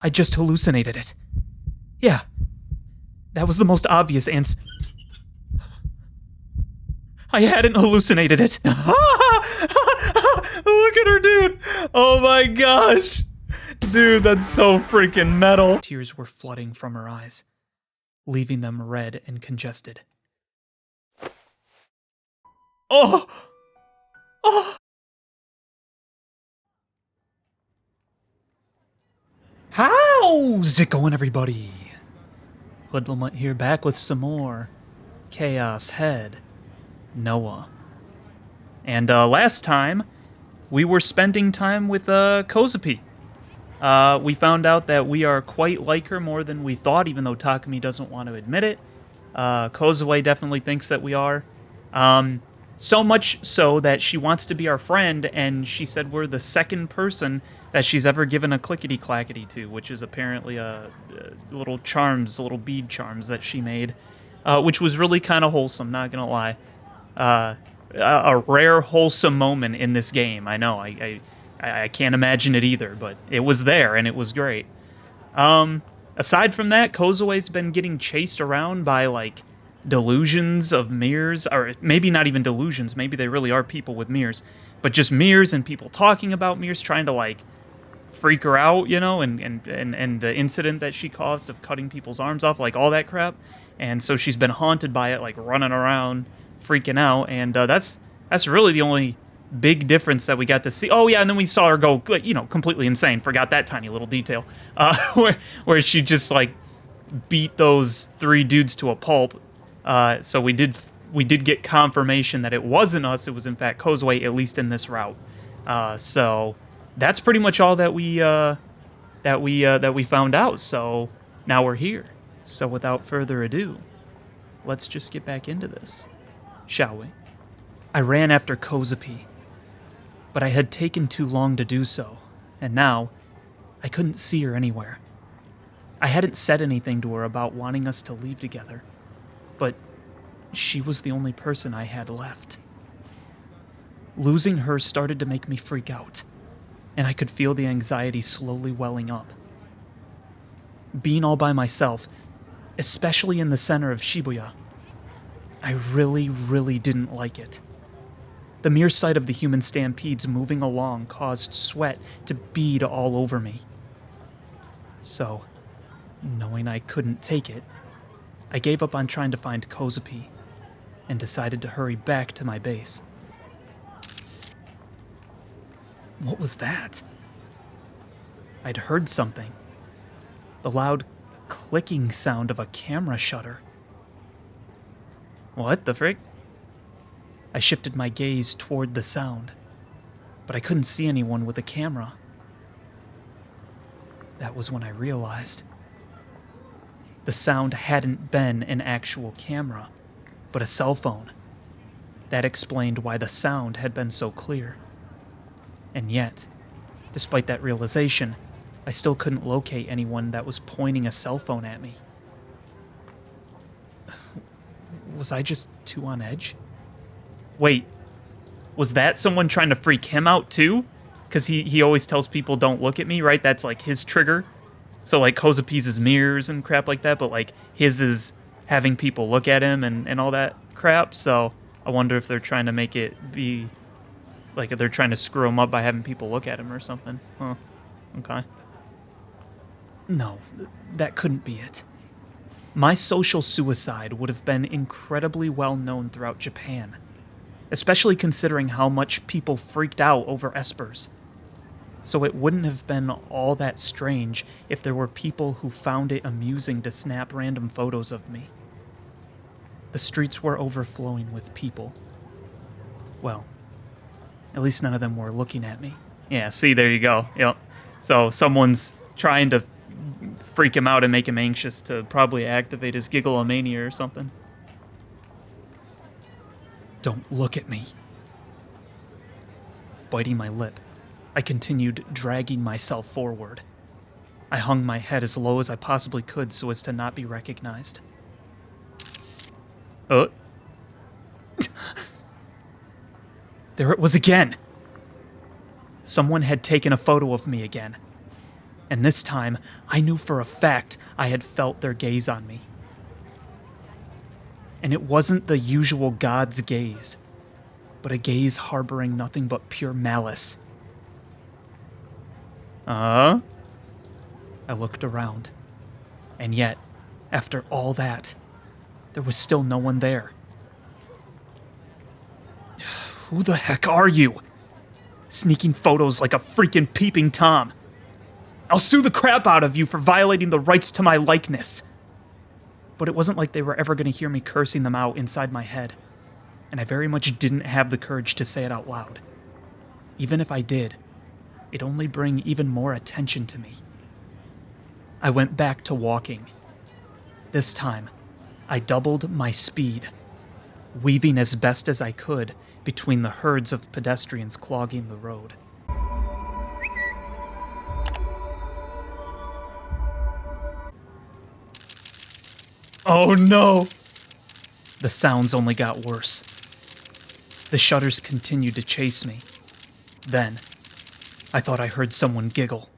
I just hallucinated it. Yeah. That was the most obvious answer. I hadn't hallucinated it. Look at her, dude. Oh my gosh. Dude, that's so freaking metal. Tears were flooding from her eyes, leaving them red and congested. Oh! Oh! How's it going, everybody? HoodlaMutt here, back with some more Chaos Head Noah. And last time, we were spending time with Kozue. We found out that we are quite like her more than we thought, even though Takumi doesn't want to admit it. Kozue definitely thinks that we are. So much so that she wants to be our friend, and she said we're the second person that she's ever given a clickety-clackety to, which is apparently little charms, little bead charms that she made, which was really kind of wholesome, not gonna lie. A rare wholesome moment in this game. I know, I can't imagine it either, but it was there, and it was great. Aside from that, Kozue's been getting chased around by, like, delusions of mirrors, or maybe not even delusions, maybe they really are people with mirrors, but just mirrors and people talking about mirrors, trying to, like, freak her out, you know, and the incident that she caused of cutting people's arms off, like, all that crap. And so she's been haunted by it, like, running around, freaking out, and that's really the only big difference that we got to see. Oh yeah, and then we saw her go, you know, completely insane. Forgot that tiny little detail, where she just, like, beat those 3 dudes to a pulp. So we did get confirmation that it wasn't us. It was in fact Kozue, at least in this route. So that's pretty much all that we found out. So now we're here. So without further ado, let's just get back into this, shall we? I ran after Kozue, but I had taken too long to do so, and now I couldn't see her anywhere. I hadn't said anything to her about wanting us to leave together, but she was the only person I had left. Losing her started to make me freak out, and I could feel the anxiety slowly welling up. Being all by myself, especially in the center of Shibuya, I really didn't like it. The mere sight of the human stampedes moving along caused sweat to bead all over me. So, knowing I couldn't take it, I gave up on trying to find Kozue and decided to hurry back to my base. What was that? I'd heard something. The loud clicking sound of a camera shutter. What the frick? I shifted my gaze toward the sound, but I couldn't see anyone with a camera. That was when I realized the sound hadn't been an actual camera, but a cell phone. That explained why the sound had been so clear. And yet, despite that realization, I still couldn't locate anyone that was pointing a cell phone at me. Was I just too on edge? Wait, was that someone trying to freak him out too? Because he always tells people don't look at me, right? That's like his trigger. So like Kozue's is mirrors and crap like that, but like his is having people look at him and all that crap. So I wonder if they're trying to make it be like they're trying to screw him up by having people look at him or something. Huh. Okay. No, that couldn't be it. My social suicide would have been incredibly well known throughout Japan, especially considering how much people freaked out over espers. So it wouldn't have been all that strange if there were people who found it amusing to snap random photos of me. The streets were overflowing with people. Well, at least none of them were looking at me. Yeah, see, there you go. Yep. So someone's trying to freak him out and make him anxious to probably activate his gigglomania or something. Don't look at me. Biting my lip, I continued dragging myself forward. I hung my head as low as I possibly could so as to not be recognized. There it was again! Someone had taken a photo of me again. And this time, I knew for a fact I had felt their gaze on me. And it wasn't the usual God's gaze, but a gaze harboring nothing but pure malice. I looked around, and yet, after all that, there was still no one there. Who the heck are you? Sneaking photos like a freaking peeping Tom. I'll sue the crap out of you for violating the rights to my likeness. But it wasn't like they were ever going to hear me cursing them out inside my head, and I very much didn't have the courage to say it out loud. Even if I did, it'd only bring even more attention to me. I went back to walking. This time, I doubled my speed, weaving as best as I could between the herds of pedestrians clogging the road. Oh no! The sounds only got worse. The shutters continued to chase me. Then, I thought I heard someone giggle.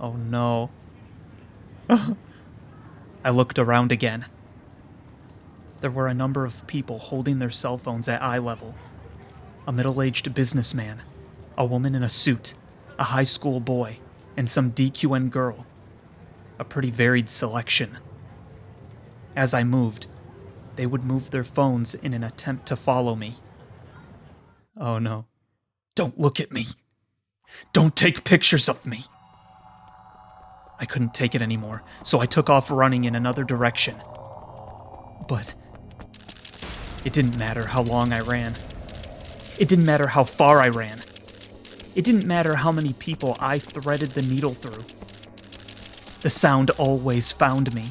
Oh no. I looked around again. There were a number of people holding their cell phones at eye level. A middle-aged businessman, a woman in a suit, a high school boy, and some DQN girl. A pretty varied selection. As I moved, they would move their phones in an attempt to follow me. Oh no. Don't look at me. Don't take pictures of me. I couldn't take it anymore, so I took off running in another direction. But it didn't matter how long I ran. It didn't matter how far I ran. It didn't matter how many people I threaded the needle through. The sound always found me.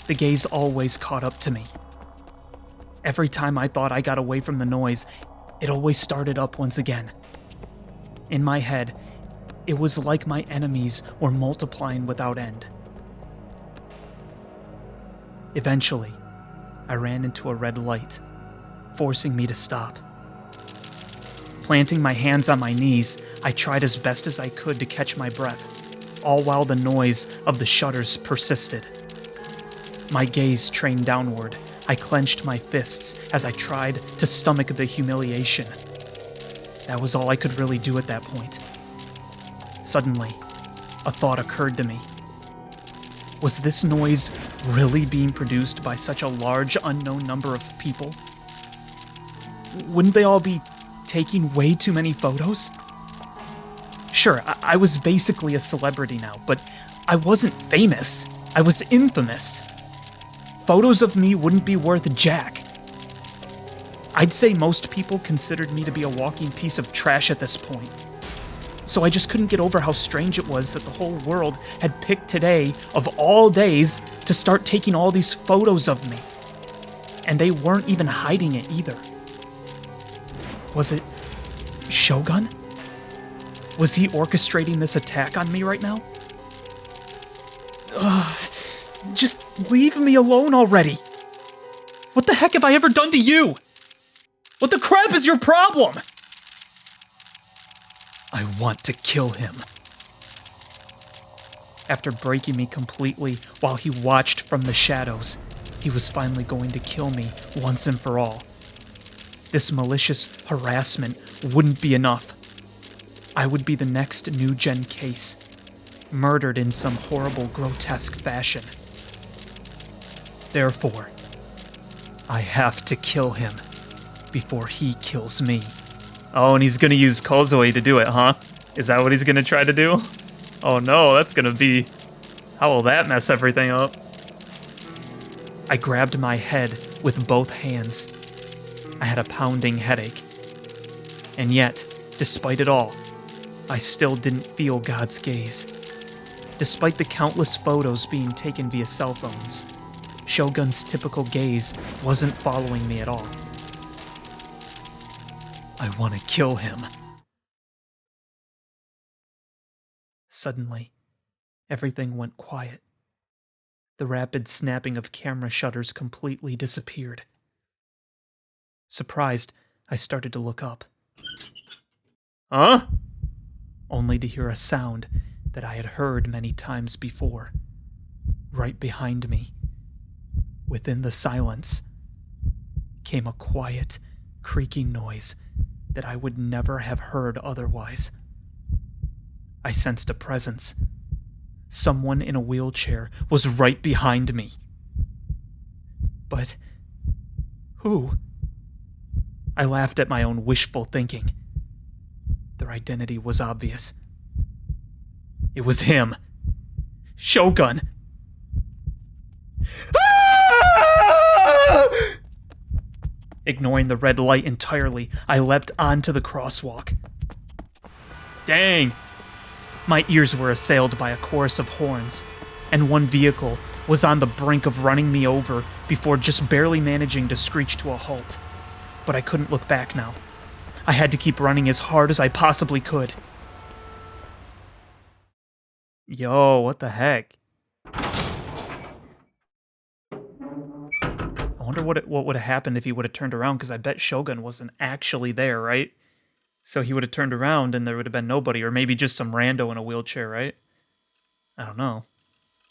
The gaze always caught up to me. Every time I thought I got away from the noise, it always started up once again. In my head, it was like my enemies were multiplying without end. Eventually, I ran into a red light, forcing me to stop. Planting my hands on my knees, I tried as best as I could to catch my breath, all while the noise of the shutters persisted. My gaze trained downward. I clenched my fists as I tried to stomach the humiliation. That was all I could really do at that point. Suddenly, a thought occurred to me. Was this noise really being produced by such a large unknown number of people? Wouldn't they all be taking way too many photos? Sure, I was basically a celebrity now, but I wasn't famous. I was infamous. Photos of me wouldn't be worth jack. I'd say most people considered me to be a walking piece of trash at this point. So I just couldn't get over how strange it was that the whole world had picked today, of all days, to start taking all these photos of me. And they weren't even hiding it either. Was it Shogun? Was he orchestrating this attack on me right now? Just leave me alone already. What the heck have I ever done to you? What the crap is your problem? I want to kill him. After breaking me completely while he watched from the shadows, he was finally going to kill me once and for all. This malicious harassment wouldn't be enough. I would be the next new-gen case, murdered in some horrible, grotesque fashion. Therefore, I have to kill him before he kills me. Oh, and he's gonna use Kozue to do it, huh? Is that what he's gonna try to do? Oh no, that's gonna be... How will that mess everything up? I grabbed my head with both hands. I had a pounding headache. And yet, despite it all, I still didn't feel God's gaze. Despite the countless photos being taken via cell phones, Shogun's typical gaze wasn't following me at all. I want to kill him. Suddenly, everything went quiet. The rapid snapping of camera shutters completely disappeared. Surprised, I started to look up. Huh? Only to hear a sound that I had heard many times before, right behind me. Within the silence came a quiet, creaking noise that I would never have heard otherwise. I sensed a presence. Someone in a wheelchair was right behind me. But who? I laughed at my own wishful thinking. Their identity was obvious. It was him. Shogun. Ignoring the red light entirely, I leapt onto the crosswalk. Dang! My ears were assailed by a chorus of horns, and one vehicle was on the brink of running me over before just barely managing to screech to a halt. But I couldn't look back now. I had to keep running as hard as I possibly could. Yo, what the heck? I wonder what would have happened if he would have turned around, because I bet Shogun wasn't actually there, right? So he would have turned around and there would have been nobody, or maybe just some rando in a wheelchair, right? I don't know.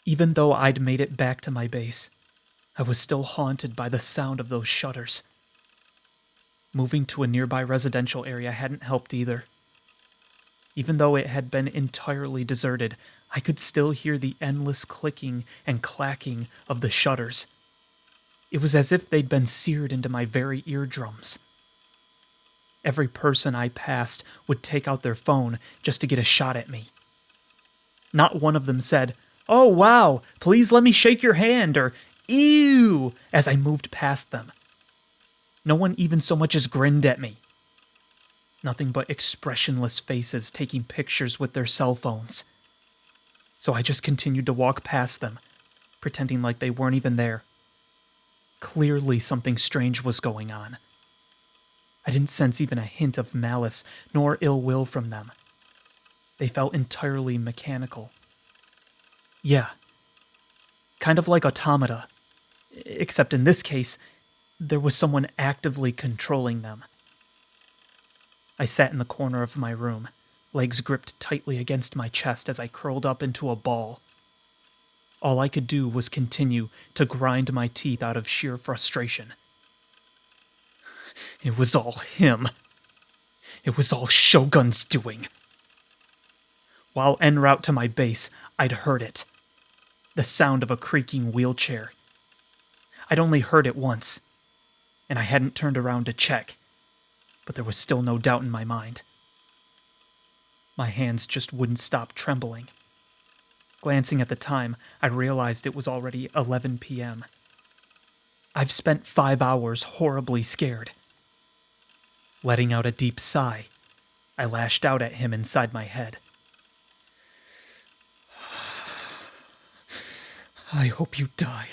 Even though I'd made it back to my base, I was still haunted by the sound of those shutters. Moving to a nearby residential area hadn't helped either. Even though it had been entirely deserted, I could still hear the endless clicking and clacking of the shutters. It was as if they'd been seared into my very eardrums. Every person I passed would take out their phone just to get a shot at me. Not one of them said, "Oh wow, please let me shake your hand," or "Ew," as I moved past them. No one even so much as grinned at me. Nothing but expressionless faces taking pictures with their cell phones. So I just continued to walk past them, pretending like they weren't even there. Clearly something strange was going on. I didn't sense even a hint of malice nor ill will from them. They felt entirely mechanical. Yeah, kind of like automata, except in this case, there was someone actively controlling them. I sat in the corner of my room, legs gripped tightly against my chest as I curled up into a ball. All I could do was continue to grind my teeth out of sheer frustration. It was all him. It was all Shogun's doing. While en route to my base, I'd heard it. The sound of a creaking wheelchair. I'd only heard it once, and I hadn't turned around to check, but there was still no doubt in my mind. My hands just wouldn't stop trembling. Glancing at the time, I realized it was already 11 p.m. I've spent 5 hours horribly scared. Letting out a deep sigh, I lashed out at him inside my head. I hope you die.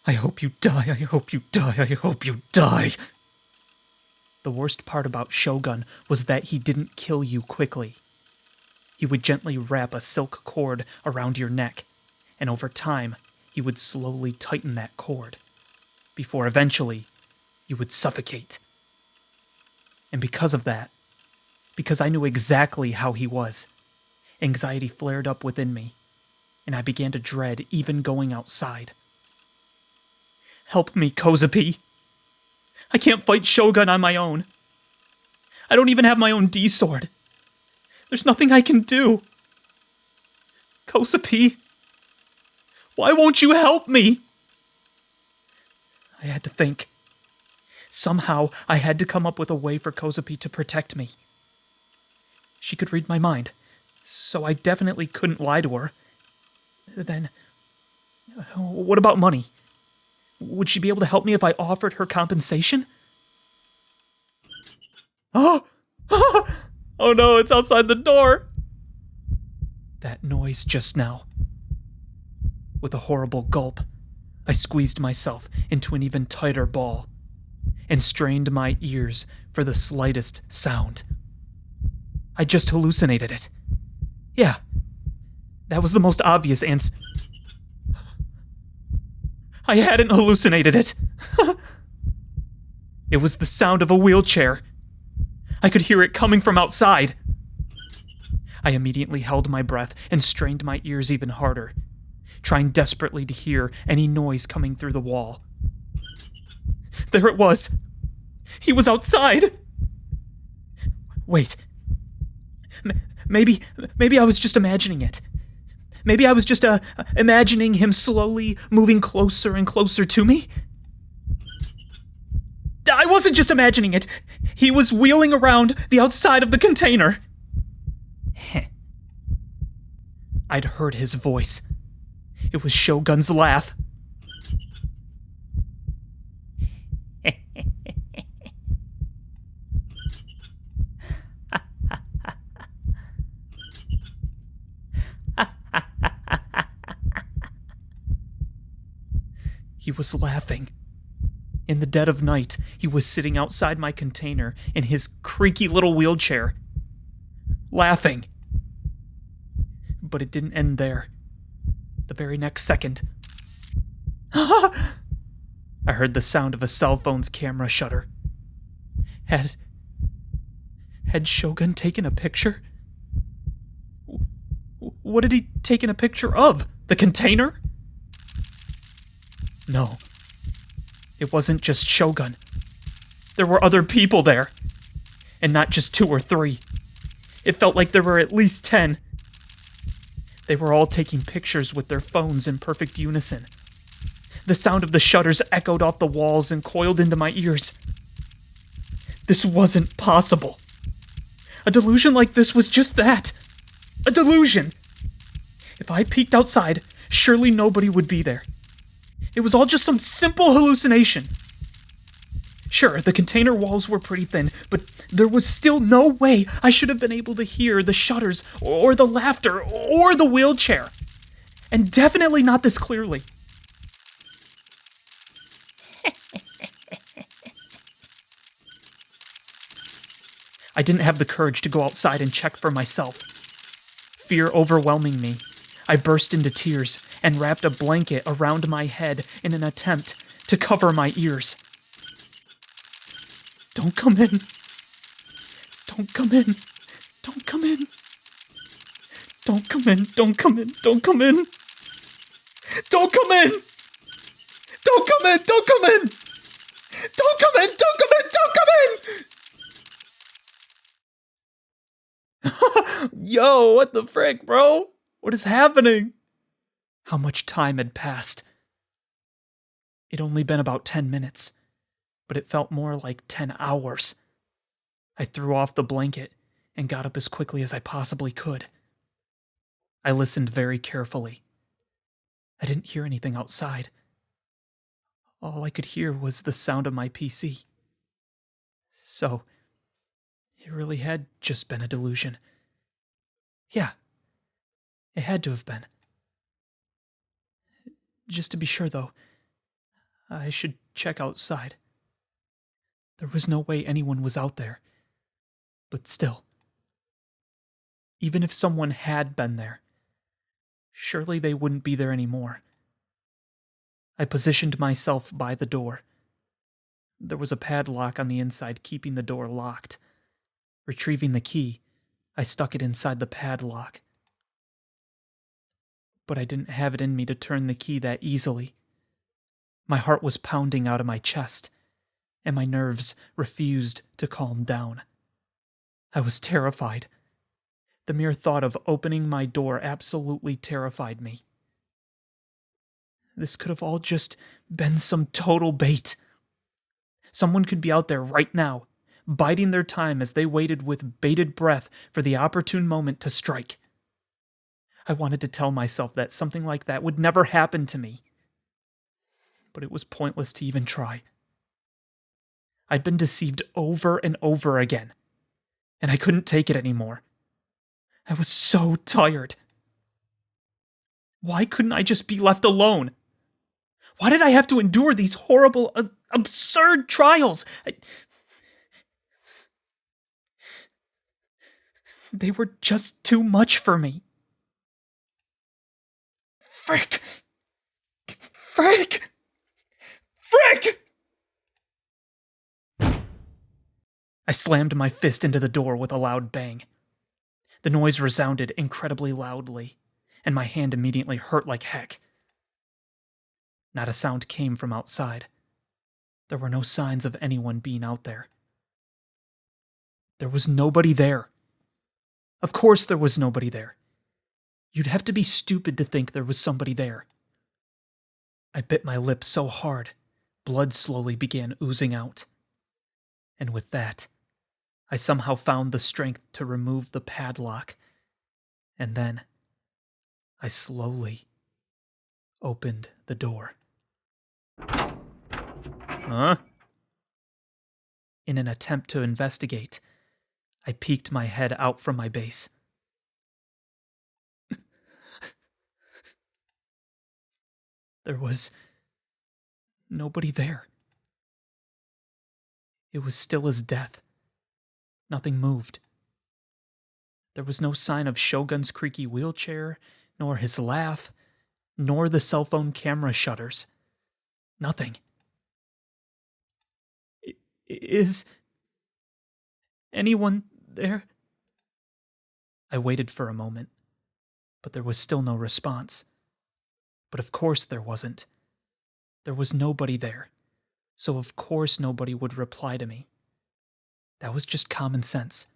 I hope you die. I hope you die. I hope you die. The worst part about Shogun was that he didn't kill you quickly. He would gently wrap a silk cord around your neck, and over time, he would slowly tighten that cord, before eventually, you would suffocate. And because of that, because I knew exactly how he was, anxiety flared up within me, and I began to dread even going outside. Help me, Kozue. I can't fight Shogun on my own. I don't even have my own D-sword. There's nothing I can do. Kozue, why won't you help me? I had to think. Somehow, I had to come up with a way for Kozue to protect me. She could read my mind, so I definitely couldn't lie to her. Then, what about money? Would she be able to help me if I offered her compensation? Oh! Oh no, it's outside the door! That noise just now. With a horrible gulp, I squeezed myself into an even tighter ball and strained my ears for the slightest sound. I just hallucinated it. Yeah, that was the most obvious answer. I hadn't hallucinated it. It was the sound of a wheelchair. I could hear it coming from outside. I immediately held my breath and strained my ears even harder, trying desperately to hear any noise coming through the wall. There it was! He was outside! Wait. Maybe I was just imagining it. Maybe I was just imagining him slowly moving closer and closer to me? I wasn't just imagining it. He was wheeling around the outside of the container. I'd heard his voice. It was Shogun's laugh. He was laughing. In the dead of night, he was sitting outside my container in his creaky little wheelchair, laughing. But it didn't end there. The very next second, I heard the sound of a cell phone's camera shutter. Had Shogun taken a picture? What had he taken a picture of? The container? No. It wasn't just Shogun. There were other people there. And not just 2 or 3. It felt like there were at least 10. They were all taking pictures with their phones in perfect unison. The sound of the shutters echoed off the walls and coiled into my ears. This wasn't possible. A delusion like this was just that. A delusion. If I peeked outside, surely nobody would be there. It was all just some simple hallucination. Sure, the container walls were pretty thin, but there was still no way I should have been able to hear the shutters, or the laughter, or the wheelchair. And definitely not this clearly. I didn't have the courage to go outside and check for myself. Fear overwhelming me, I burst into tears and wrapped a blanket around my head in an attempt to cover my ears. Don't come in. Don't come in. Don't come in. Don't come in. Don't come in. Don't come in. Don't come in. Don't come in. Don't come in. Don't come in. Don't come in. Don't come in. Yo, what the frick, bro? What is happening? How much time had passed? It'd only been about 10 minutes, but it felt more like 10 hours. I threw off the blanket and got up as quickly as I possibly could. I listened very carefully. I didn't hear anything outside. All I could hear was the sound of my PC. So, it really had just been a delusion. Yeah, it had to have been. Just to be sure, though, I should check outside. There was no way anyone was out there. But still, even if someone had been there, surely they wouldn't be there anymore. I positioned myself by the door. There was a padlock on the inside keeping the door locked. Retrieving the key, I stuck it inside the padlock. But I didn't have it in me to turn the key that easily. My heart was pounding out of my chest, and my nerves refused to calm down. I was terrified. The mere thought of opening my door absolutely terrified me. This could have all just been some total bait. Someone could be out there right now, biding their time as they waited with bated breath for the opportune moment to strike. I wanted to tell myself that something like that would never happen to me. But it was pointless to even try. I'd been deceived over and over again, and I couldn't take it anymore. I was so tired. Why couldn't I just be left alone? Why did I have to endure these horrible, absurd trials? They were just too much for me. Frick! Frick! Frick! I slammed my fist into the door with a loud bang. The noise resounded incredibly loudly, and my hand immediately hurt like heck. Not a sound came from outside. There were no signs of anyone being out there. There was nobody there. Of course there was nobody there. You'd have to be stupid to think there was somebody there. I bit my lip so hard, blood slowly began oozing out. And with that, I somehow found the strength to remove the padlock. And then, I slowly opened the door. Huh? In an attempt to investigate, I peeked my head out from my base. There was nobody there. It was still as death. Nothing moved. There was no sign of Shogun's creaky wheelchair, nor his laugh, nor the cell phone camera shutters. Nothing. Is anyone there? I waited for a moment, but there was still no response. But of course there wasn't. There was nobody there, so of course nobody would reply to me. That was just common sense.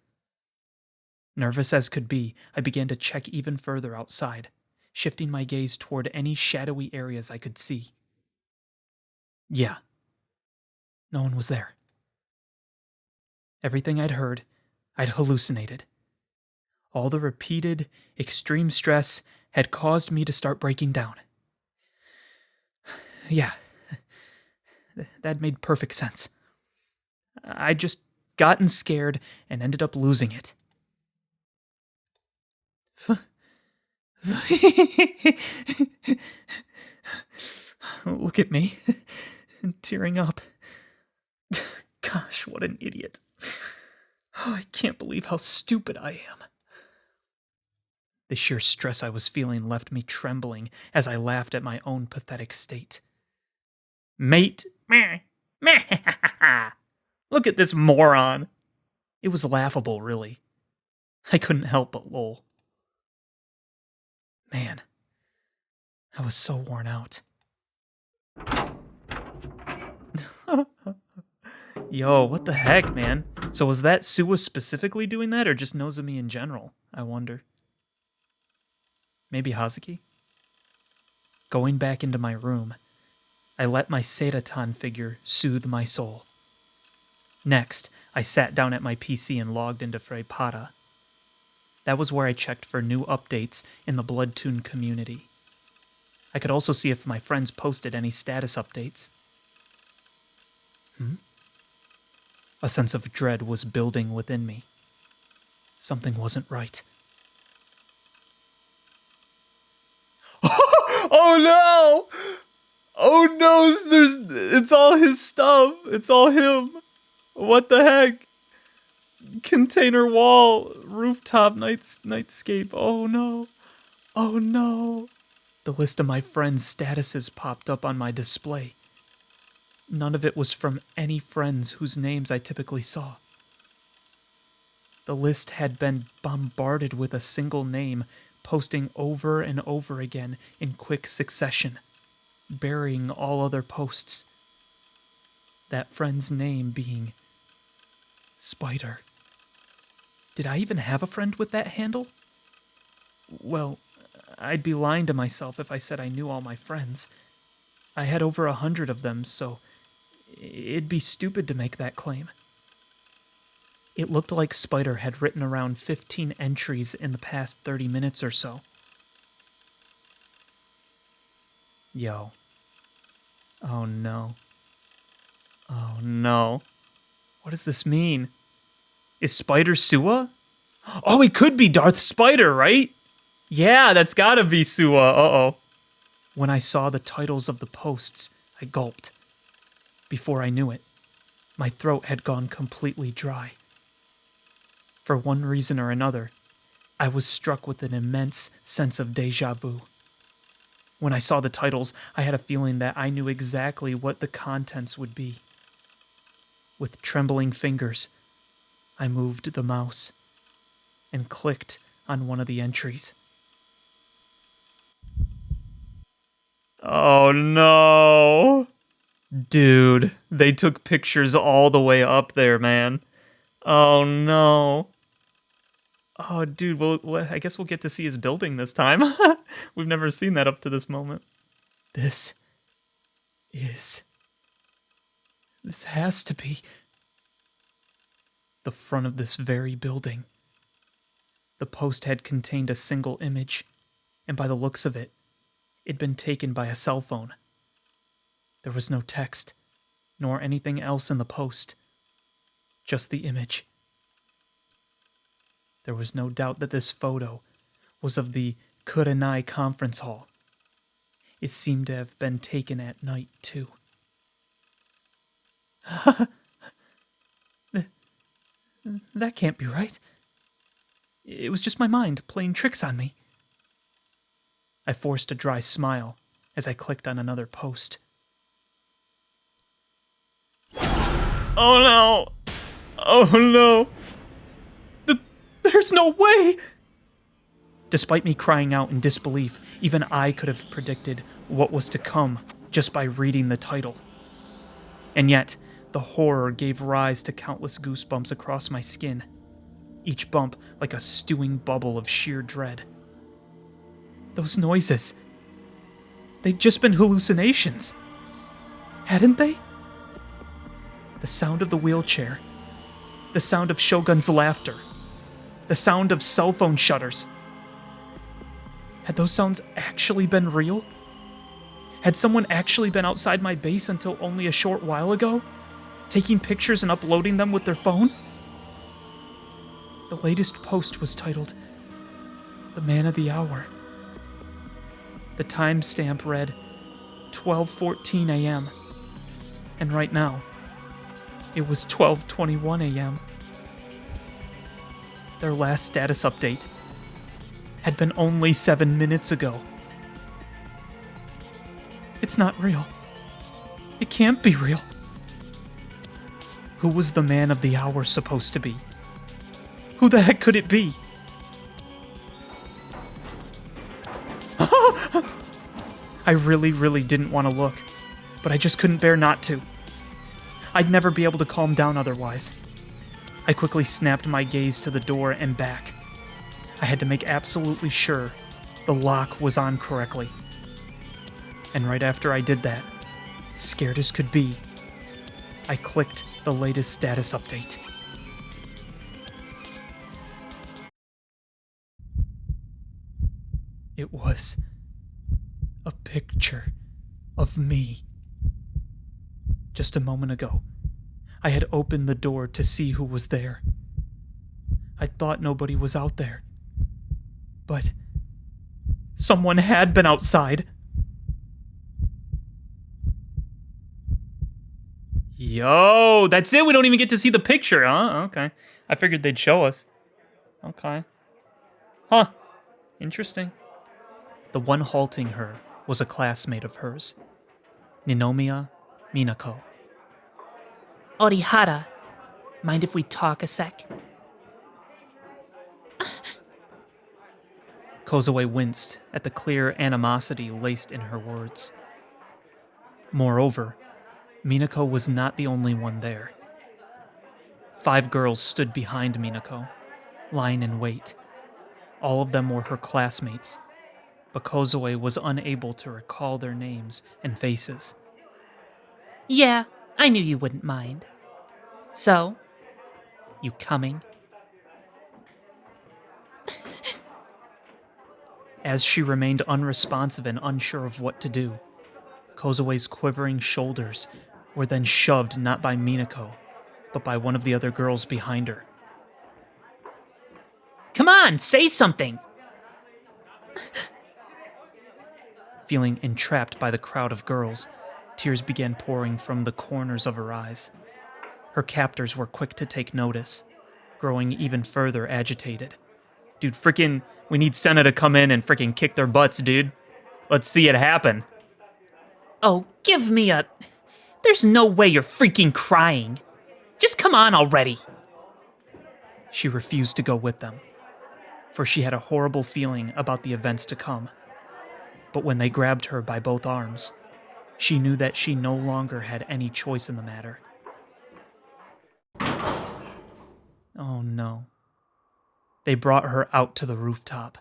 Nervous as could be, I began to check even further outside, shifting my gaze toward any shadowy areas I could see. Yeah. No one was there. Everything I'd heard, I'd hallucinated. All the repeated, extreme stress had caused me to start breaking down. Yeah, that made perfect sense. I'd just gotten scared and ended up losing it. Look at me, tearing up. Gosh, what an idiot. I can't believe how stupid I am. The sheer stress I was feeling left me trembling as I laughed at my own pathetic state. Mate, meh, meh, look at this moron. It was laughable, really. I couldn't help but lol. Man, I was so worn out. Yo, what the heck, man? So was that Suwa specifically doing that, or just Nozomi in general? I wonder. Maybe Hazuki? Going back into my room, I let my Seiratan figure soothe my soul. Next, I sat down at my PC and logged into Freypata. That was where I checked for new updates in the Bloodtoon community. I could also see if my friends posted any status updates. A sense of dread was building within me. Something wasn't right. Oh no! Oh no, it's all his stuff. It's all him. What the heck? Container wall, rooftop nightscape. Oh no. Oh no. The list of my friends' statuses popped up on my display. None of it was from any friends whose names I typically saw. The list had been bombarded with a single name, posting over and over again in quick succession, burying all other posts. That friend's name being Spider. Did I even have a friend with that handle? Well, I'd be lying to myself if I said I knew all my friends. I had over 100 of them, so it'd be stupid to make that claim. It looked like Spider had written around 15 entries in the past 30 minutes or so. Yo. Oh no. Oh no. What does this mean? Is Spider Suwa? Oh, he could be Darth Spider, right? Yeah, that's gotta be Suwa. Uh-oh. When I saw the titles of the posts, I gulped. Before I knew it, my throat had gone completely dry. For one reason or another, I was struck with an immense sense of déjà vu. When I saw the titles, I had a feeling that I knew exactly what the contents would be. With trembling fingers, I moved the mouse and clicked on one of the entries. Oh no. Dude, they took pictures all the way up there, man. Oh no. Oh, dude, well, I guess we'll get to see his building this time. We've never seen that up to this moment. This has to be the front of this very building. The post had contained a single image, and by the looks of it, it'd been taken by a cell phone. There was no text, nor anything else in the post, just the image. There was no doubt that this photo was of the Kurenai conference hall. It seemed to have been taken at night, too. That can't be right. It was just my mind playing tricks on me. I forced a dry smile as I clicked on another post. Oh no! Oh no! There's no way! Despite me crying out in disbelief, even I could have predicted what was to come just by reading the title. And yet, the horror gave rise to countless goosebumps across my skin, each bump like a stewing bubble of sheer dread. Those noises, they'd just been hallucinations, hadn't they? The sound of the wheelchair, the sound of Shogun's laughter, the sound of cell phone shutters. Had those sounds actually been real? Had someone actually been outside my base until only a short while ago, taking pictures and uploading them with their phone? The latest post was titled, "The Man of the Hour." The timestamp read 12:14 a.m., and right now, it was 12:21 a.m. Their last status update had been only 7 minutes ago. It's not real. It can't be real. Who was the man of the hour supposed to be? Who the heck could it be? I really didn't want to look, but I just couldn't bear not to. I'd never be able to calm down otherwise. I quickly snapped my gaze to the door and back. I had to make absolutely sure the lock was on correctly. And right after I did that, scared as could be, I clicked the latest status update. It was a picture of me. Just a moment ago, I had opened the door to see who was there. I thought nobody was out there. But someone had been outside. Yo, that's it? We don't even get to see the picture, huh? Okay. I figured they'd show us. Okay. Huh. Interesting. The one halting her was a classmate of hers, Ninomiya Minako. Orihara, mind if we talk a sec? Kozue winced at the clear animosity laced in her words. Moreover, Minako was not the only one there. 5 girls stood behind Minako, lying in wait. All of them were her classmates, but Kozue was unable to recall their names and faces. Yeah, I knew you wouldn't mind. So, you coming? As she remained unresponsive and unsure of what to do, Kozue's quivering shoulders were then shoved not by Minako, but by one of the other girls behind her. Come on, say something! Feeling entrapped by the crowd of girls, tears began pouring from the corners of her eyes. Her captors were quick to take notice, growing even further agitated. Dude, frickin', we need Senna to come in and frickin' kick their butts, dude. Let's see it happen. Oh, give me a... There's no way you're freaking crying. Just come on already. She refused to go with them. for she had a horrible feeling about the events to come. But when they grabbed her by both arms, she knew that she no longer had any choice in the matter. Oh no. They brought her out to the rooftop.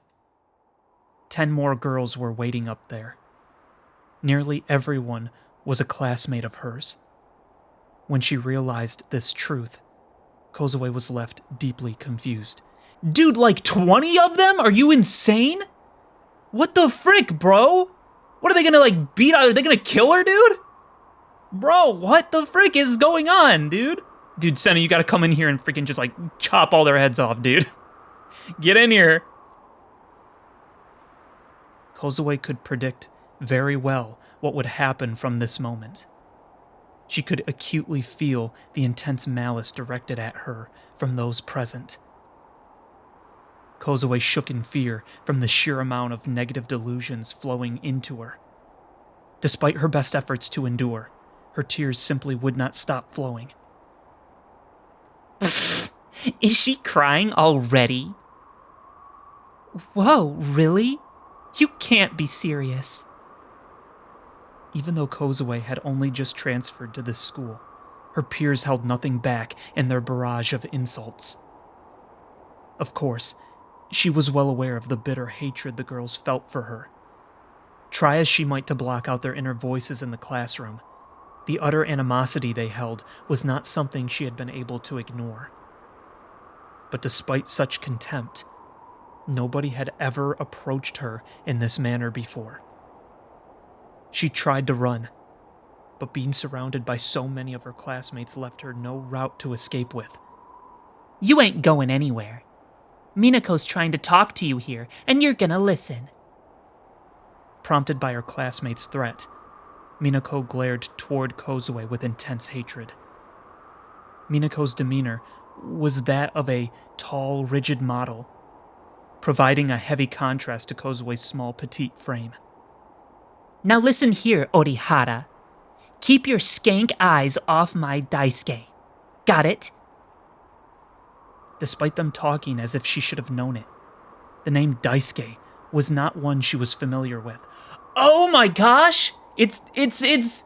10 more girls were waiting up there. Nearly everyone was a classmate of hers. When she realized this truth, Kozue was left deeply confused. Dude, like 20 of them? Are you insane? What the frick, bro? What are they gonna like beat out? Are they gonna kill her, dude? Bro, what the frick is going on, dude? Dude, Senna, you gotta come in here and freaking just like chop all their heads off, dude. Get in here. Kozue could predict very well what would happen from this moment. She could acutely feel the intense malice directed at her from those present. Kozue shook in fear from the sheer amount of negative delusions flowing into her. Despite her best efforts to endure, her tears simply would not stop flowing. Is she crying already? Whoa, really? You can't be serious. Even though Kozue had only just transferred to this school, her peers held nothing back in their barrage of insults. Of course, she was well aware of the bitter hatred the girls felt for her. Try as she might to block out their inner voices in the classroom, the utter animosity they held was not something she had been able to ignore. But despite such contempt, nobody had ever approached her in this manner before. She tried to run, but being surrounded by so many of her classmates left her no route to escape with. You ain't going anywhere. Minako's trying to talk to you here, and you're gonna listen. Prompted by her classmate's threat, Minako glared toward Kozue with intense hatred. Minako's demeanor was that of a tall, rigid model, providing a heavy contrast to Kozue's small, petite frame. Now listen here, Orihara. Keep your skank eyes off my Daisuke. Got it? Despite them talking as if she should have known it, the name Daisuke was not one she was familiar with. Oh my gosh! It's Miss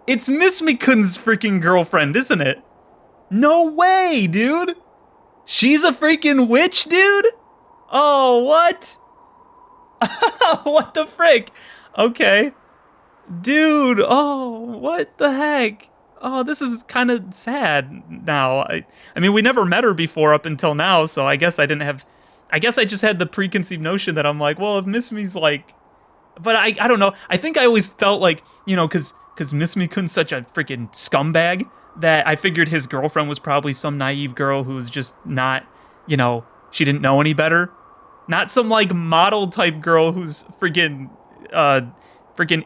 Mikun's freaking girlfriend, isn't it? No way, dude! She's a freaking witch, dude? Oh, what? What the frick? Okay. Dude, oh, what the heck? Oh, this is kind of sad now. I mean, we never met her before up until now, so I guess I just had the preconceived notion that I'm like, well, if Miss Mi's like... But I don't know. I think I always felt like, you know, because Miss Mikun's such a freaking scumbag that I figured his girlfriend was probably some naive girl who was just not, you know, she didn't know any better. Not some, like, model type girl who's freaking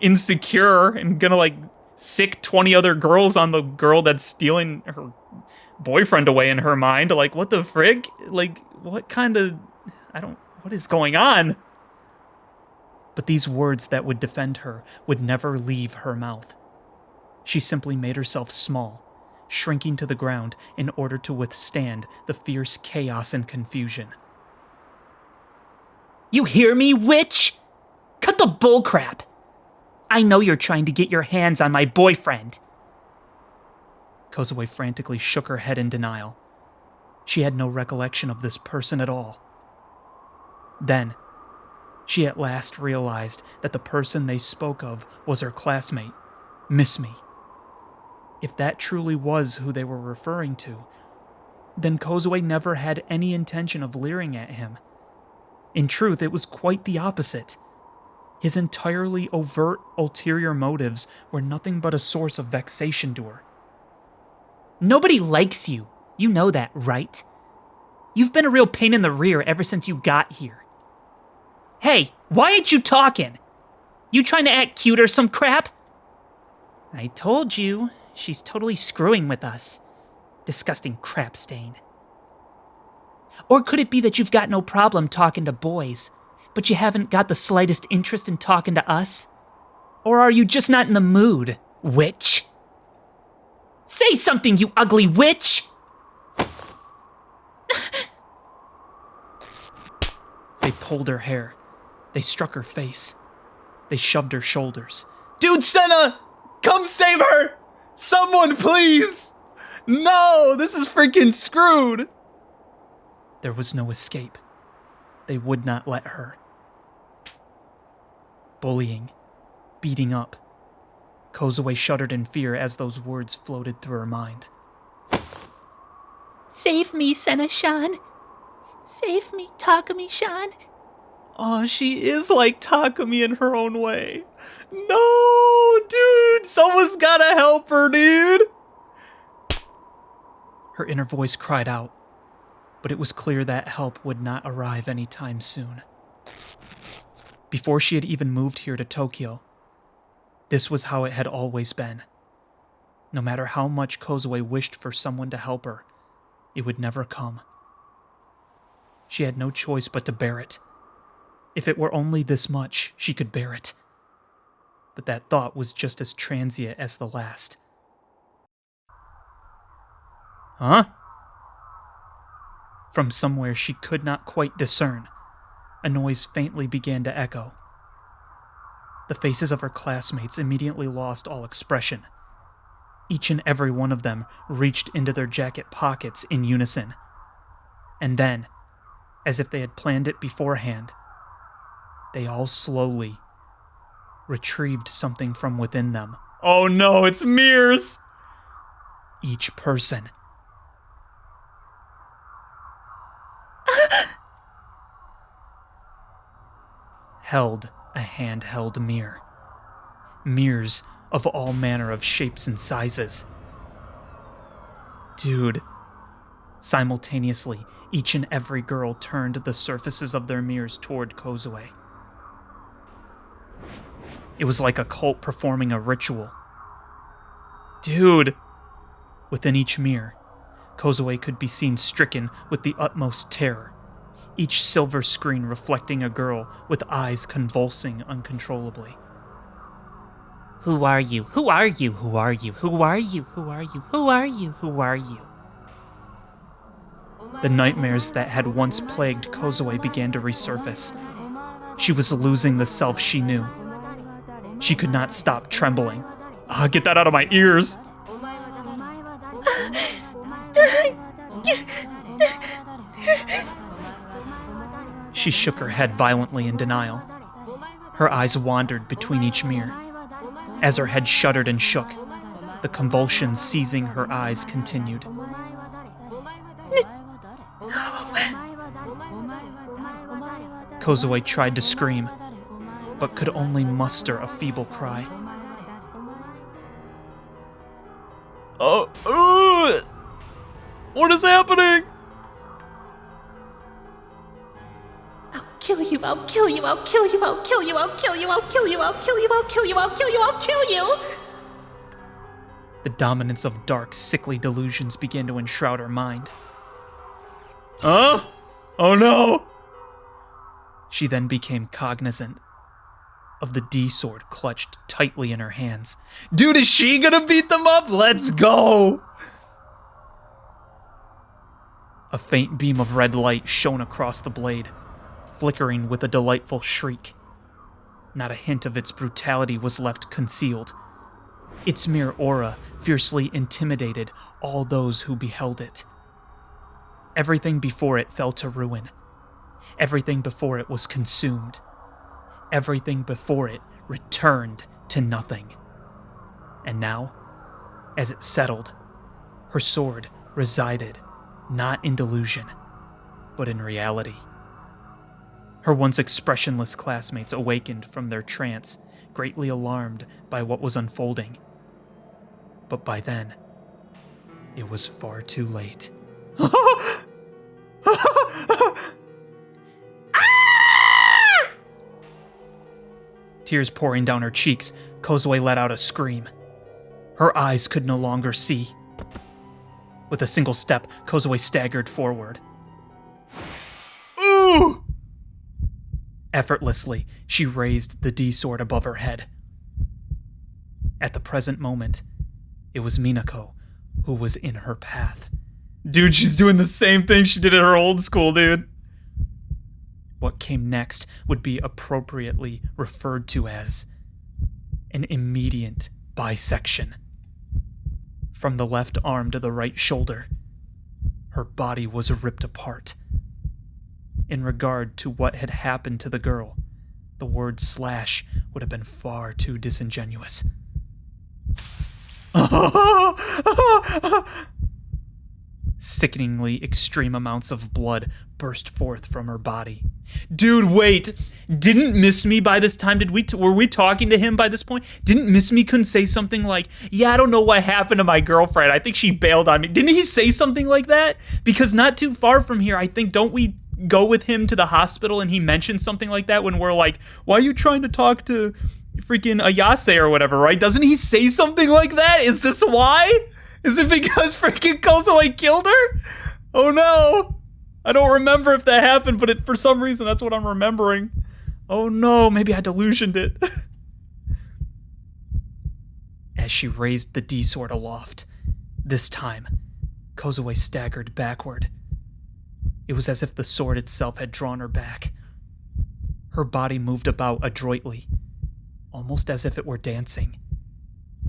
insecure and gonna, like, sick 20 other girls on the girl that's stealing her boyfriend away in her mind. Like, what the frick? Like, what kind of... what is going on? But these words that would defend her would never leave her mouth. She simply made herself small, shrinking to the ground in order to withstand the fierce chaos and confusion. You hear me, witch? Cut the bullcrap! I know you're trying to get your hands on my boyfriend. Kozue frantically shook her head in denial. She had no recollection of this person at all. Then, she at last realized that the person they spoke of was her classmate, Miss Mi. If that truly was who they were referring to, then Kozue never had any intention of leering at him. In truth, it was quite the opposite. His entirely overt ulterior motives were nothing but a source of vexation to her. Nobody likes you. You know that, right? You've been a real pain in the rear ever since you got here. Hey, why ain't you talking? You trying to act cute or some crap? I told you, she's totally screwing with us. Disgusting crap stain. Or could it be that you've got no problem talking to boys, but you haven't got the slightest interest in talking to us? Or are you just not in the mood, witch? Say something, you ugly witch! pulled her hair. They struck her face. They shoved her shoulders. Dude, Senna! Come save her! Someone, please! No, this is freaking screwed! There was no escape. They would not let her. Bullying. Beating up. Kozue shuddered in fear as those words floated through her mind. Save me, Senna-chan. Save me, Takumi-chan. Aw, she is like Takumi in her own way. No, dude, someone's gotta help her, dude. Her inner voice cried out, but it was clear that help would not arrive anytime soon. Before she had even moved here to Tokyo, this was how it had always been. No matter how much Kozue wished for someone to help her, it would never come. She had no choice but to bear it. If it were only this much, she could bear it. But that thought was just as transient as the last. Huh? From somewhere she could not quite discern, a noise faintly began to echo. The faces of her classmates immediately lost all expression. Each and every one of them reached into their jacket pockets in unison. And then, as if they had planned it beforehand, they all slowly retrieved something from within them. Oh no, it's mirrors! Each person held a handheld mirror. Mirrors of all manner of shapes and sizes. Dude. Simultaneously, each and every girl turned the surfaces of their mirrors toward Kozue. It was like a cult performing a ritual. Dude! Within each mirror, Kozue could be seen stricken with the utmost terror, each silver screen reflecting a girl with eyes convulsing uncontrollably. Who are you? Who are you? Who are you? Who are you? Who are you? Who are you? Who are you? The nightmares that had once plagued Kozue began to resurface. She was losing the self she knew. She could not stop trembling. Get that out of my ears! She shook her head violently in denial. Her eyes wandered between each mirror. As her head shuddered and shook, the convulsions seizing her eyes continued. Kozue tried to scream, but could only muster a feeble cry. What is happening? I'll kill you, I'll kill you, I'll kill you, I'll kill you, I'll kill you, I'll kill you, I'll kill you, I'll kill you, I'll kill you, I'll kill you! The dominance of dark, sickly delusions began to enshroud her mind. Oh no! She then became cognizant of the D-sword clutched tightly in her hands. Dude, is she gonna beat them up? Let's go! A faint beam of red light shone across the blade, flickering with a delightful shriek. Not a hint of its brutality was left concealed. Its mere aura fiercely intimidated all those who beheld it. Everything before it fell to ruin. Everything before it was consumed. Everything before it returned to nothing. And now, as it settled, her sword resided not in delusion, but in reality. Her once expressionless classmates awakened from their trance, greatly alarmed by what was unfolding. But by then, it was far too late. Tears pouring down her cheeks, Kozue let out a scream. Her eyes could no longer see. With a single step, Kozue staggered forward. Ooh! Effortlessly, she raised the D-sword above her head. At the present moment, it was Minako who was in her path. Dude, she's doing the same thing she did at her old school, dude. what came next would be appropriately referred to as an immediate bisection. From the left arm to the right shoulder, her body was ripped apart. In regard to what had happened to the girl, the word slash would have been far too disingenuous. Sickeningly extreme amounts of blood burst forth from her body. Dude, wait! Didn't Miss Me by this time, were we talking to him by this point? Didn't Miss Me couldn't say something like, yeah, I don't know what happened to my girlfriend, I think she bailed on me. Didn't he say something like that? Because not too far from here, I think, don't we go with him to the hospital and he mentioned something like that when we're like, why are you trying to talk to freaking Ayase or whatever, right? Doesn't he say something like that? Is this why? Is it because freaking Kozue killed her? Oh no. I don't remember if that happened, but for some reason that's what I'm remembering. Oh no, maybe I delusioned it. As she raised the D-sword aloft, this time, Kozue staggered backward. It was as if the sword itself had drawn her back. Her body moved about adroitly, almost as if it were dancing.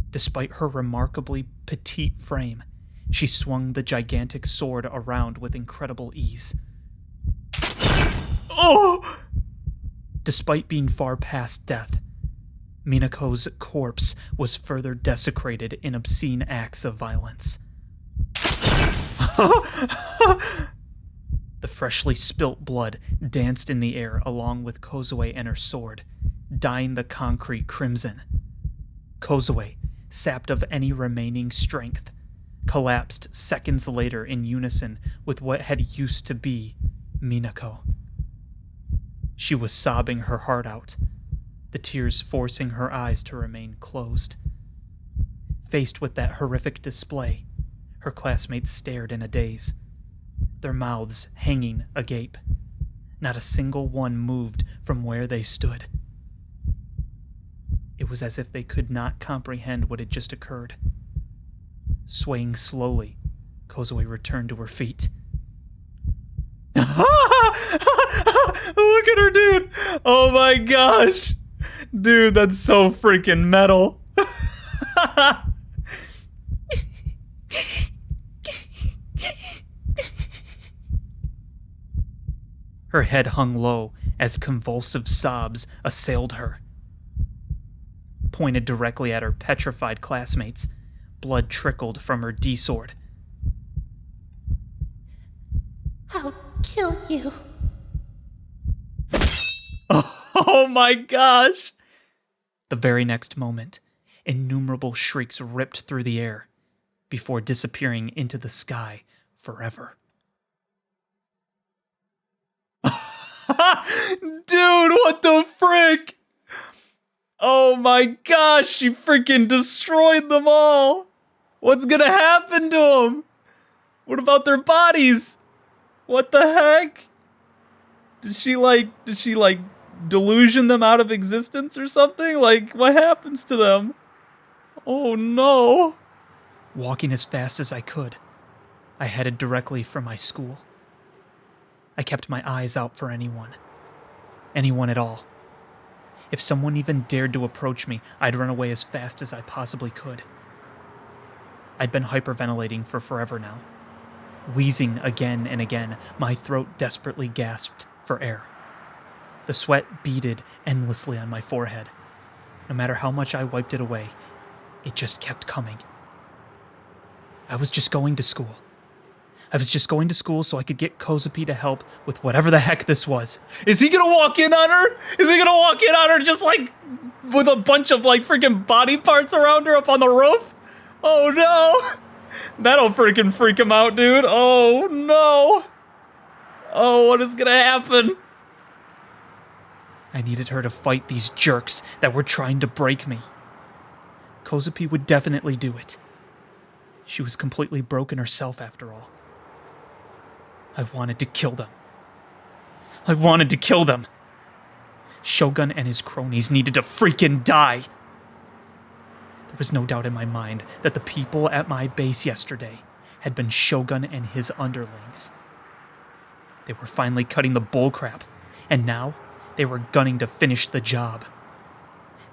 Despite her remarkably petite frame, she swung the gigantic sword around with incredible ease. Oh! Despite being far past death, Minako's corpse was further desecrated in obscene acts of violence. The freshly spilt blood danced in the air along with Kozue and her sword, dyeing the concrete crimson. Kozue, sapped of any remaining strength, collapsed seconds later in unison with what had used to be Minako. She was sobbing her heart out, the tears forcing her eyes to remain closed. Faced with that horrific display, her classmates stared in a daze, their mouths hanging agape. Not a single one moved from where they stood. It was as if they could not comprehend what had just occurred. Swaying slowly, Kozue returned to her feet. Look at her, dude! Oh my gosh! Dude, that's so freaking metal. Her head hung low as convulsive sobs assailed her. Pointed directly at her petrified classmates, blood trickled from her D-sword. I'll kill you. Oh my gosh! The very next moment, innumerable shrieks ripped through the air before disappearing into the sky forever. Dude, what the frick? Oh my gosh, she freaking destroyed them all. What's gonna happen to them? What about their bodies? What the heck? Did she delusion them out of existence or something? Like, what happens to them? Oh no. Walking as fast as I could, I headed directly for my school. I kept my eyes out for anyone at all. If someone even dared to approach me, I'd run away as fast as I possibly could. I'd been hyperventilating for forever now. Wheezing again and again, my throat desperately gasped for air. The sweat beaded endlessly on my forehead. No matter how much I wiped it away, it just kept coming. I was just going to school. I was just going to school so I could get Kozue to help with whatever the heck this was. Is he gonna walk in on her? Is he gonna walk in on her just like with a bunch of like freaking body parts around her up on the roof? Oh no! That'll freaking freak him out, dude. Oh no! Oh, what is gonna happen? I needed her to fight these jerks that were trying to break me. Kozue would definitely do it. She was completely broken herself after all. I wanted to kill them. I wanted to kill them. Shogun and his cronies needed to freaking die. There was no doubt in my mind that the people at my base yesterday had been Shogun and his underlings. They were finally cutting the bullcrap and now they were gunning to finish the job.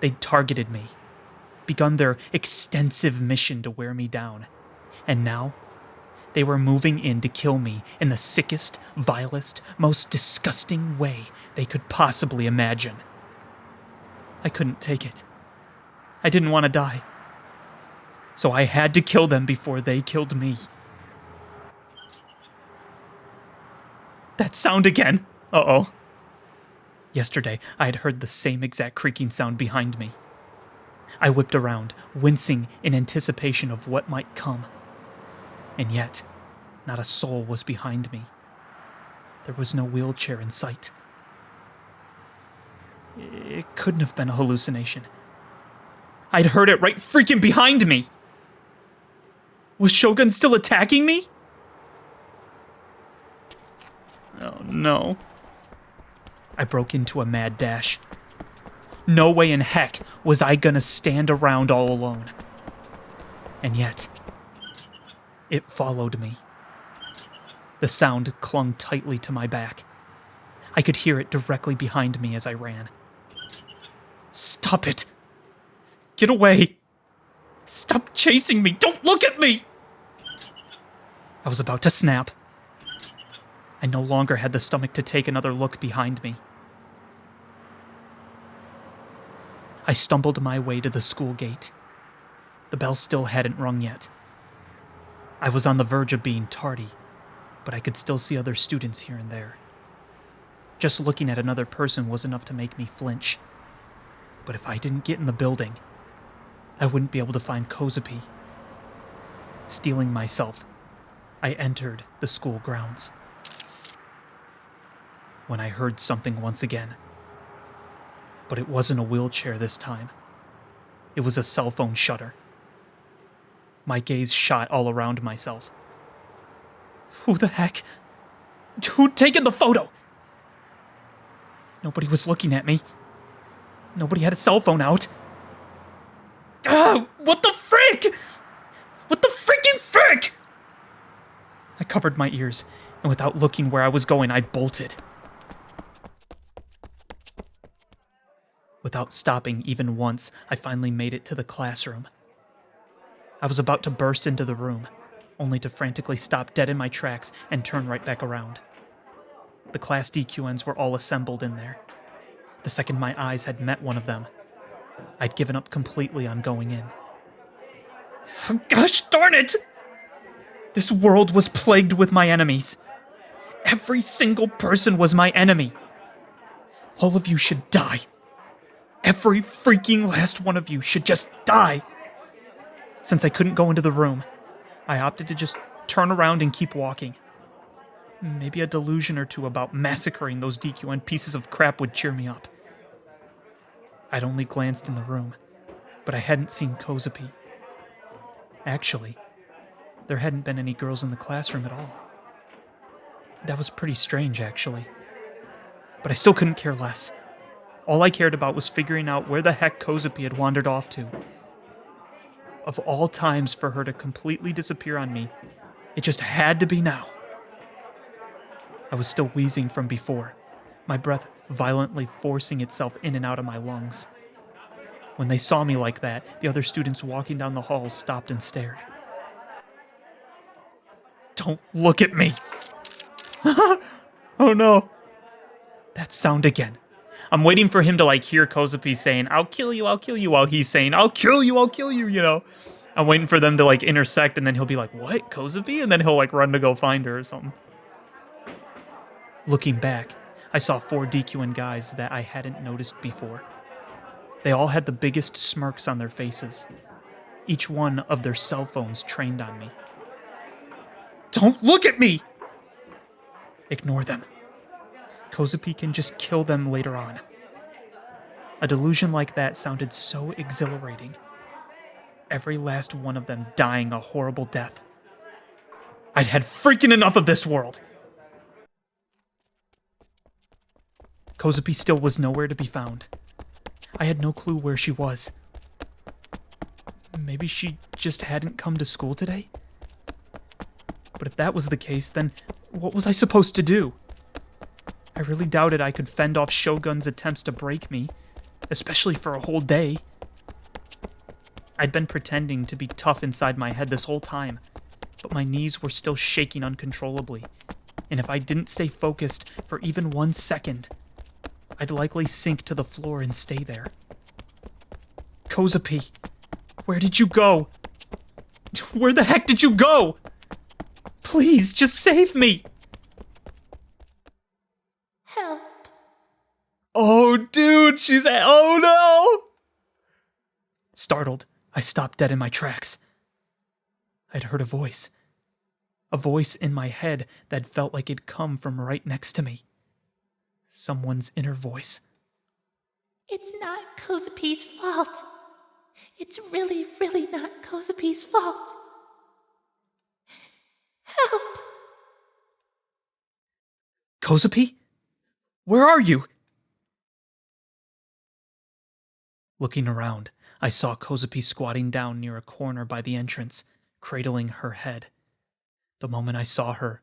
They'd targeted me, begun their extensive mission to wear me down, and now they were moving in to kill me in the sickest, vilest, most disgusting way they could possibly imagine. I couldn't take it. I didn't want to die. So I had to kill them before they killed me. That sound again! Uh-oh. Yesterday, I had heard the same exact creaking sound behind me. I whipped around, wincing in anticipation of what might come. And yet, not a soul was behind me. There was no wheelchair in sight. It couldn't have been a hallucination. I'd heard it right freaking behind me! Was Shogun still attacking me? Oh no. I broke into a mad dash. No way in heck was I gonna stand around all alone. And yet, it followed me. The sound clung tightly to my back. I could hear it directly behind me as I ran. Stop it! Get away! Stop chasing me! Don't look at me! I was about to snap. I no longer had the stomach to take another look behind me. I stumbled my way to the school gate. The bell still hadn't rung yet. I was on the verge of being tardy, but I could still see other students here and there. Just looking at another person was enough to make me flinch. But if I didn't get in the building, I wouldn't be able to find Kozue. Steeling myself, I entered the school grounds. When I heard something once again. But it wasn't a wheelchair this time. It was a cell phone shutter. My gaze shot all around myself. Who the heck? Who'd taken the photo? Nobody was looking at me. Nobody had a cell phone out. Ah, what the frick? What the freaking frick? I covered my ears, and without looking where I was going, I bolted. Without stopping even once, I finally made it to the classroom. I was about to burst into the room, only to frantically stop dead in my tracks and turn right back around. The class DQNs were all assembled in there. The second my eyes had met one of them, I'd given up completely on going in. Gosh darn it! This world was plagued with my enemies. Every single person was my enemy. All of you should die. Every freaking last one of you should just die. Since I couldn't go into the room, I opted to just turn around and keep walking. Maybe a delusion or two about massacring those DQN pieces of crap would cheer me up. I'd only glanced in the room, but I hadn't seen Kozue. Actually, there hadn't been any girls in the classroom at all. That was pretty strange, actually. But I still couldn't care less. All I cared about was figuring out where the heck Kozue had wandered off to. Of all times for her to completely disappear on me, it just had to be now. I was still wheezing from before, my breath violently forcing itself in and out of my lungs. When they saw me like that, the other students walking down the hall stopped and stared. Don't look at me! Oh no. That sound again. I'm waiting for him to hear Kozue saying, I'll kill you, while he's saying, I'll kill you, you know. I'm waiting for them to intersect, and then he'll be like, what, Kozue? And then he'll run to go find her or something. Looking back, I saw 4 DQN guys that I hadn't noticed before. They all had the biggest smirks on their faces, each one of their cell phones trained on me. Don't look at me! Ignore them. Kozue can just kill them later on. A delusion like that sounded so exhilarating. Every last one of them dying a horrible death. I'd had freaking enough of this world! Kozue still was nowhere to be found. I had no clue where she was. Maybe she just hadn't come to school today? But if that was the case, then what was I supposed to do? I really doubted I could fend off Shogun's attempts to break me, especially for a whole day. I'd been pretending to be tough inside my head this whole time, but my knees were still shaking uncontrollably, and if I didn't stay focused for even 1 second, I'd likely sink to the floor and stay there. Kozue, where did you go? Where the heck did you go? Please, just save me! Help. Oh, dude, oh no! Startled, I stopped dead in my tracks. I'd heard a voice in my head that felt like it'd come from right next to me. Someone's inner voice. It's not Kozupi's fault. It's really, really not Kozupi's fault. Help! Kozue? Where are you? Looking around, I saw Kozue squatting down near a corner by the entrance, cradling her head. The moment I saw her,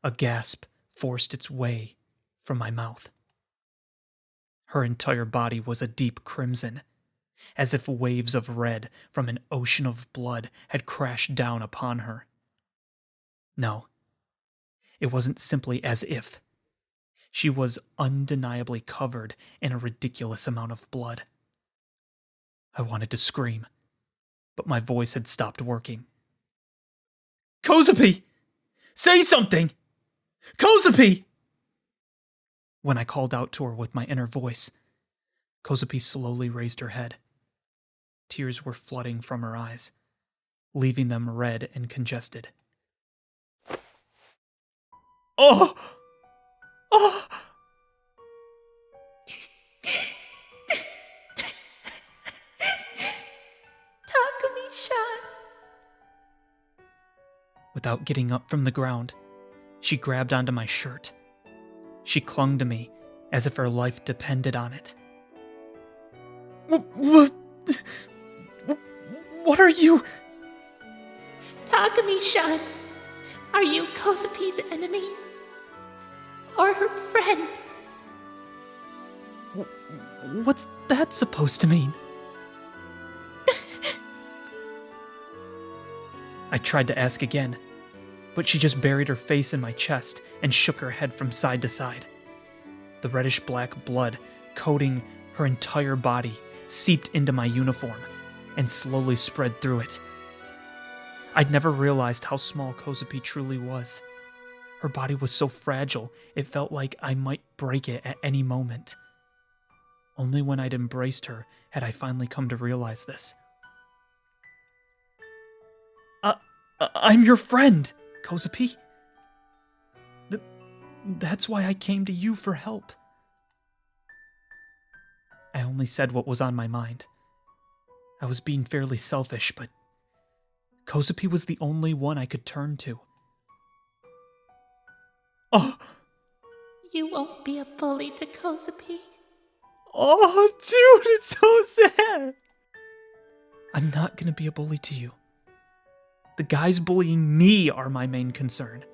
a gasp forced its way from my mouth. Her entire body was a deep crimson, as if waves of red from an ocean of blood had crashed down upon her. No, it wasn't simply as if. She was undeniably covered in a ridiculous amount of blood. I wanted to scream, but my voice had stopped working. Kozue! Say something! Kozue! When I called out to her with my inner voice, Kozue slowly raised her head. Tears were flooding from her eyes, leaving them red and congested. Oh! Oh! Takumi-san. Without getting up from the ground, she grabbed onto my shirt. She clung to me as if her life depended on it. What are you? Takumi-san, are you Kozupi's enemy? Or her friend? What's that supposed to mean? I tried to ask again, but she just buried her face in my chest and shook her head from side to side. The reddish-black blood coating her entire body seeped into my uniform and slowly spread through it. I'd never realized how small Kozue truly was. Her body was so fragile, it felt like I might break it at any moment. Only when I'd embraced her had I finally come to realize this. I'm your friend, Kozue. That's why I came to you for help. I only said what was on my mind. I was being fairly selfish, but Kozue was the only one I could turn to. Oh! You won't be a bully to Kozupi. Oh, dude, it's so sad! I'm not gonna be a bully to you. The guys bullying me are my main concern.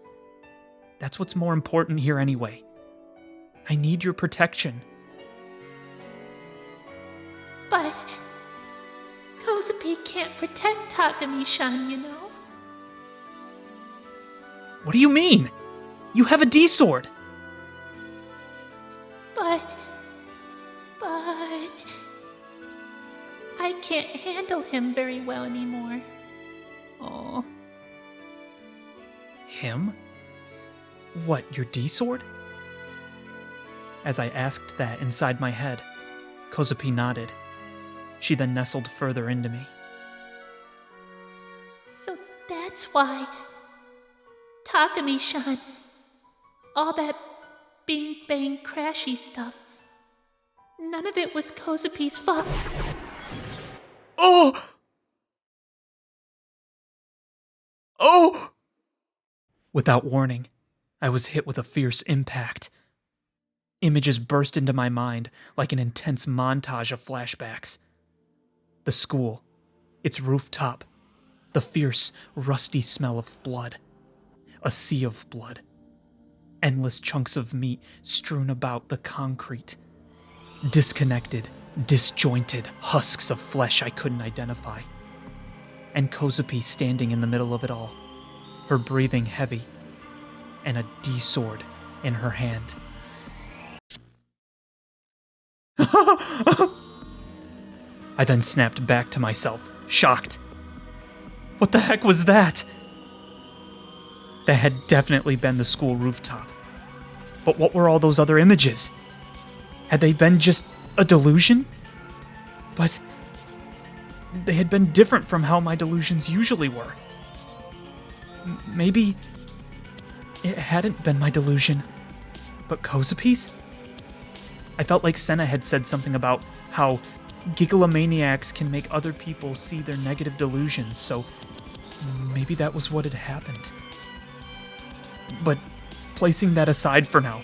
That's what's more important here anyway. I need your protection. But Kozupi can't protect Takumi-san, you know. What do you mean? You have a D-sword. But I can't handle him very well anymore. Aw. Him? What, your D-sword? As I asked that inside my head, Kozue nodded. She then nestled further into me. So that's why Takumi-san, all that bing bang crashy stuff, none of it was Kozupi's fault. Oh! Oh! Without warning, I was hit with a fierce impact. Images burst into my mind like an intense montage of flashbacks. The school, its rooftop, the fierce, rusty smell of blood, a sea of blood, endless chunks of meat strewn about the concrete. Disconnected, disjointed husks of flesh I couldn't identify. And Kozue standing in the middle of it all, her breathing heavy, and a D-sword in her hand. I then snapped back to myself, shocked. What the heck was that? That had definitely been the school rooftop. But what were all those other images? Had they been just a delusion? But they had been different from how my delusions usually were. Maybe it hadn't been my delusion, but Kozue's? I felt like Senna had said something about how gigalomaniacs can make other people see their negative delusions, so maybe that was what had happened. But placing that aside for now,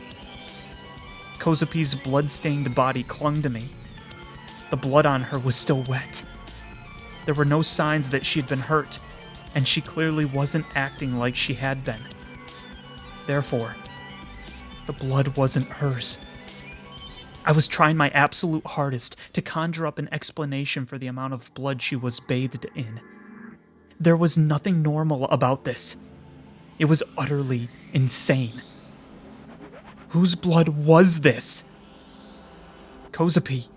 Kozue's blood-stained body clung to me. The blood on her was still wet. There were no signs that she had been hurt, and she clearly wasn't acting like she had been. Therefore, the blood wasn't hers. I was trying my absolute hardest to conjure up an explanation for the amount of blood she was bathed in. There was nothing normal about this. It was utterly insane. Whose blood was this? Kozue,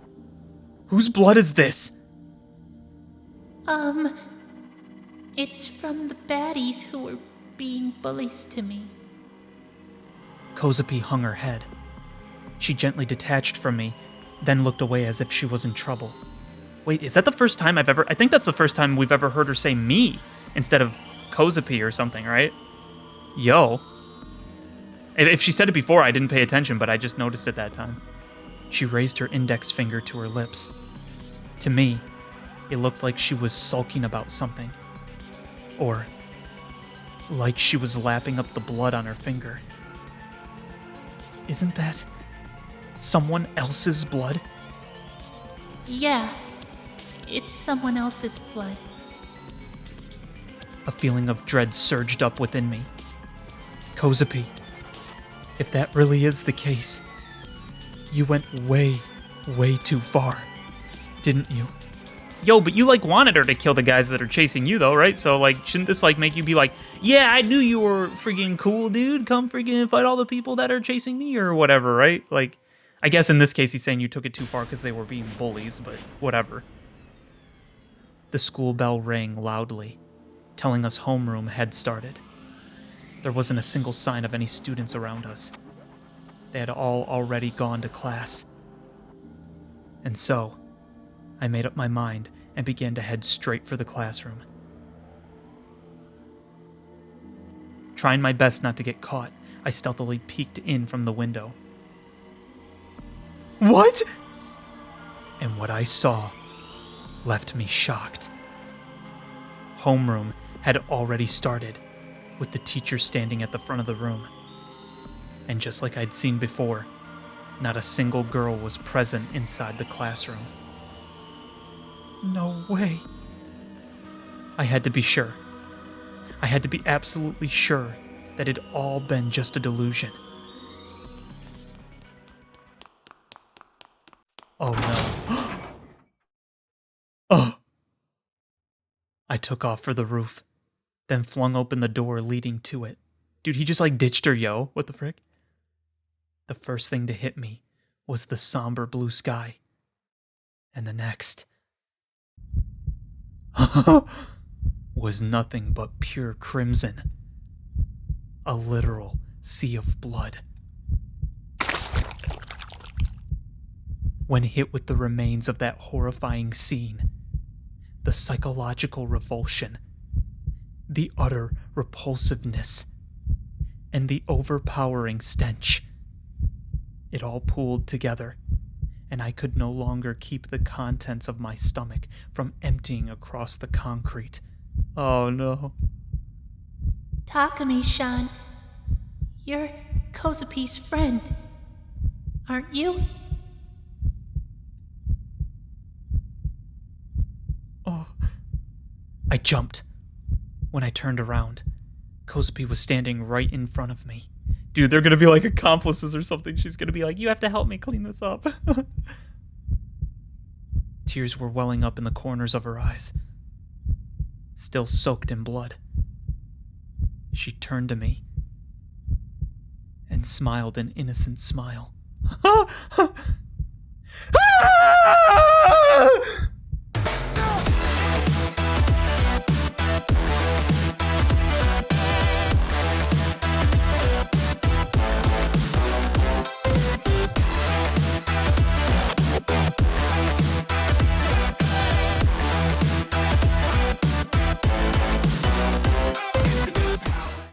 whose blood is this? It's from the baddies who were being bullies to me. Kozue hung her head. She gently detached from me, then looked away as if she was in trouble. Wait, is that the first time I think that's the first time we've ever heard her say me instead of Kozue or something, right? Yo. If she said it before, I didn't pay attention, but I just noticed it that time. She raised her index finger to her lips. To me, it looked like she was sulking about something. Or like she was lapping up the blood on her finger. Isn't that someone else's blood? Yeah, it's someone else's blood. A feeling of dread surged up within me. Kozue, if that really is the case, you went way, way too far, didn't you? Yo, but you, wanted her to kill the guys that are chasing you, though, right? So, shouldn't this, make you be like, yeah, I knew you were freaking cool, dude. Come freaking fight all the people that are chasing me, or whatever, right? I guess in this case he's saying you took it too far because they were being bullies, but whatever. The school bell rang loudly, telling us homeroom had started. There wasn't a single sign of any students around us. They had all already gone to class. And so, I made up my mind and began to head straight for the classroom. Trying my best not to get caught, I stealthily peeked in from the window. What? And what I saw left me shocked. Homeroom had already started, with the teacher standing at the front of the room. And just like I'd seen before, not a single girl was present inside the classroom. No way. I had to be sure. I had to be absolutely sure that it'd all been just a delusion. Oh no. Oh! I took off for the roof, then flung open the door leading to it. Dude, he just ditched her, yo. What the frick? The first thing to hit me was the somber blue sky. And the next was nothing but pure crimson. A literal sea of blood. When hit with the remains of that horrifying scene, the psychological revulsion, the utter repulsiveness, and the overpowering stench, it all pooled together, and I could no longer keep the contents of my stomach from emptying across the concrete. Oh no. Takumi-san, you're Kozupi's friend, aren't you? Oh. I jumped. When I turned around, Kozue was standing right in front of me, Dude, they're gonna be like accomplices or something. She's gonna be like, you have to help me clean this up. Tears were welling up in the corners of her eyes, still soaked in blood. She turned to me and smiled an innocent smile.